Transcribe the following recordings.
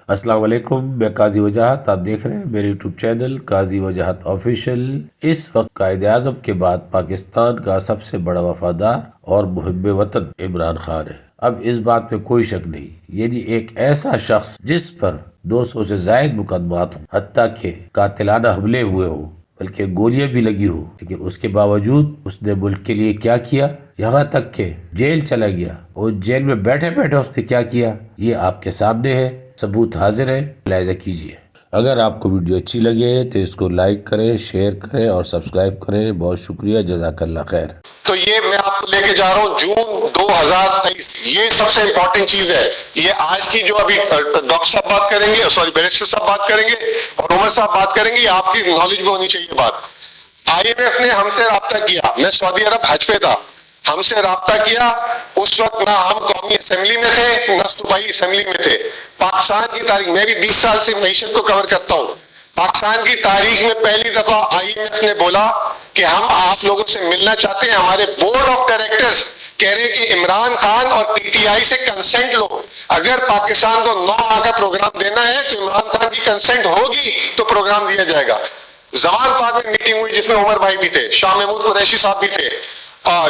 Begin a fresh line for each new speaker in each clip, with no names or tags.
السلام علیکم، میں قاضی وجاہت، آپ دیکھ رہے ہیں میرے یوٹیوب چینل قاضی وجاہت آفیشیل۔ اس وقت قائد اعظم کے بعد پاکستان کا سب سے بڑا وفادار اور محب وطن عمران خان ہے۔ اب اس بات میں کوئی شک نہیں، یعنی ایک ایسا شخص جس پر 200 سے زائد مقدمات ہوں، حتیٰ کہ قاتلانہ حملے ہوئے ہوں، بلکہ گولیاں بھی لگی ہوں، لیکن اس کے باوجود اس نے ملک کے لیے کیا کیا، یہاں تک کہ جیل چلا گیا اور جیل میں بیٹھے بیٹھے اس نے کیا کیا، یہ آپ کے سامنے ہے، ثبوت حاضر ہے، ملاحظہ کیجیے۔ اگر آپ کو ویڈیو اچھی لگے تو اس کو لائک کریں، شیئر کریں اور سبسکرائب کریں۔ بہت شکریہ، جزاک اللہ خیر۔
تو یہ میں آپ کو لے کے جا رہا ہوں جون 2023، یہ سب سے امپورٹنٹ چیز ہے۔ یہ آج کی جو ابھی ڈاکٹر صاحب بات کریں گے، سوری بیرسٹر صاحب بات کریں گے اور عمر صاحب بات کریں گے، یہ آپ کی نالج میں ہونی چاہیے بات۔ IMF نے ہم سے رابطہ کیا، میں سعودی عرب حج پہ تھا، ہم سے رابطہ کیا، اس وقت نہ ہم قومی اسمبلی میں تھے نہ صوبائی اسمبلی میں تھے۔ پاکستان کی تاریخ، میں بھی 20 سال سے معیشت کو کور کرتا ہوں، پاکستان کی تاریخ میں پہلی دفعہ IMF نے بولا کہ ہم آپ لوگوں سے ملنا چاہتے ہیں، ہمارے بورڈ آف ڈائریکٹرز کہہ رہے کہ عمران خان اور PTI سے کنسنٹ لو، اگر پاکستان کو 9 ماہ کا پروگرام دینا ہے تو عمران خان کی کنسنٹ ہوگی تو پروگرام دیا جائے گا۔ زمان پاک میں میٹنگ ہوئی جس میں عمر بھائی بھی تھے، شاہ محمود قریشی صاحب بھی تھے،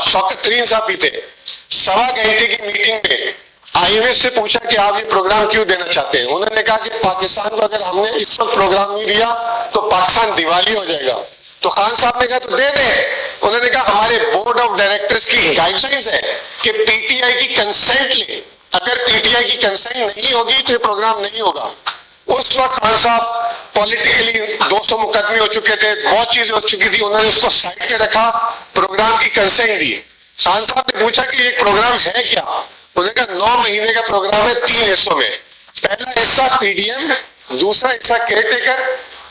شوکت ترین صاحب بھی تھے۔ 1.25 گھنٹے کی میٹنگ میں IMF سے پوچھا کہ آپ یہ پروگرام کیوں دینا چاہتے ہیں، انہوں نے کہا کہ پاکستان کو اگر ہم نے اس وقت پروگرام نہیں دیا تو پاکستان دیوالی ہو جائے گا۔ تو خان صاحب نے کہا تو دے دیں، انہوں نے کہا ہمارے بورڈ آف ڈائریکٹرز کی گائیڈ لائنز ہے کہ PTI کی کنسنٹ لے، اگر PTI کی کنسنٹ نہیں ہوگی تو یہ پروگرام نہیں ہوگا۔ اس وقت خان صاحب پولیٹیکلی 200 مقدمے ہو چکے تھے، بہت چیزیں ہو چکی تھی، انہوں نے اس کو سائڈ پہ رکھا، پروگرام کی کنسنٹ دی۔ خان صاحب نے پوچھا کہ یہ پروگرام ہے کیا، انہوں نے کہا 9 مہینے کا پروگرام ہے 3 حصوں میں، پہلا حصہ PDM، دوسرا حصہ کیئر ٹیکر،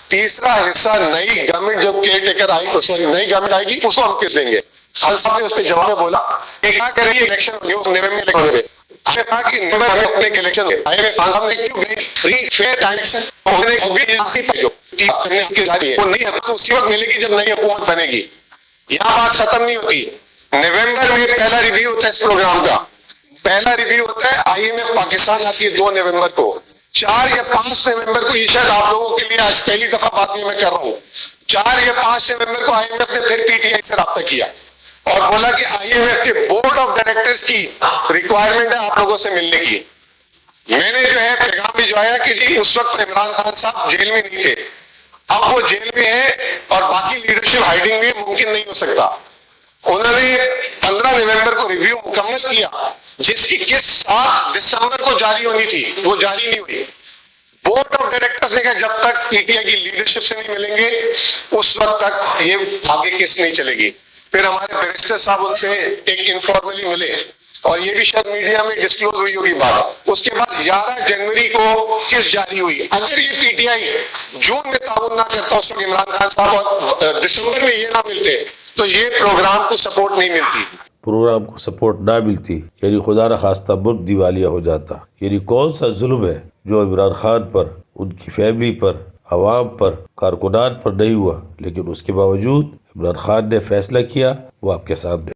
تیسرا حصہ نئی گورنمنٹ جب کیئر ٹیکر آئی تو سوری نئی گورنمنٹ آئے گی اس کو ہم کس دیں گے۔ خان صاحب نے اس پہ جواب میں بولا کہ کیا کریں گے الیکشن ہوگی، اس نومبر میں الیکشن ہوگی، آپ نے کہا کہ نومبر ہمیں اپنے الیکشن ہوگی، خان صاحب نے کیوں گئی فری فیئر الیکشن، انہوں نے وہ نئی حکومت اسی وقت ملے گی جب نئی حکومت بنے گی۔ یہاں بات ختم نہیں ہوتی، نومبر میں پہلا ریویو ہوتا ہے اس پروگرام کا، پہلا ریویو ہوتا ہے IMF پاکستان آتی ہے 2 نومبر کو، 4 یا 5 نومبر کو، یہ شاید آپ لوگوں کے لیے آج پہلی دفعہ بات میں کر رہا ہوں، 4 یا 5 نومبر کو IMF نے پھر PTI سے رابطہ کیا اور بولا کہ IMF کے بورڈ آف ڈائریکٹرز کی ریکوائرمنٹ ہے آپ لوگوں سے ملنے کی۔ میں نے جو ہے پیغام بھجوایا کہ جی اس وقت عمران خان صاحب جیل میں نہیں تھے، اب وہ جیل میں ہے اور باقی لیڈرشپ ہائیڈنگ میں ممکن نہیں ہو سکتا۔ انہوں نے 15 نومبر کو ریویو مکمل کیا جس کی 7 دسمبر کو جاری ہونی تھی، وہ جاری نہیں ہوئی۔ بورڈ آف ڈائریکٹرز نے کہا جب تک PTI کی لیڈرشپ سے نہیں ملیں گے اس وقت تک یہ آگے کس نہیں چلے گی۔ پھر ہمارے بیرسٹر صاحب ان سے ایک انفارملی ملے اور یہ بھی شاید میڈیا میں ڈسکلوز ہوئی ہوگی بات۔ اس کے بعد 11 جنوری کو کس جاری ہوئی، اگر یہ PTI جون میں تعاون نہ کرتا اس وقت عمران خان صاحب اور دسمبر میں یہ نہ ملتے تو یہ پروگرام کو سپورٹ نہیں ملتی،
پروگرام کو سپورٹ نہ ملتی، یعنی خدا نہ خواستہ ملک دیوالیہ ہو جاتا۔ یعنی کون سا ظلم ہے جو عمران خان پر، ان کی فیملی پر، عوام پر، کارکنان پر نہیں ہوا، لیکن اس کے باوجود عمران خان نے فیصلہ کیا، وہ آپ کے سامنے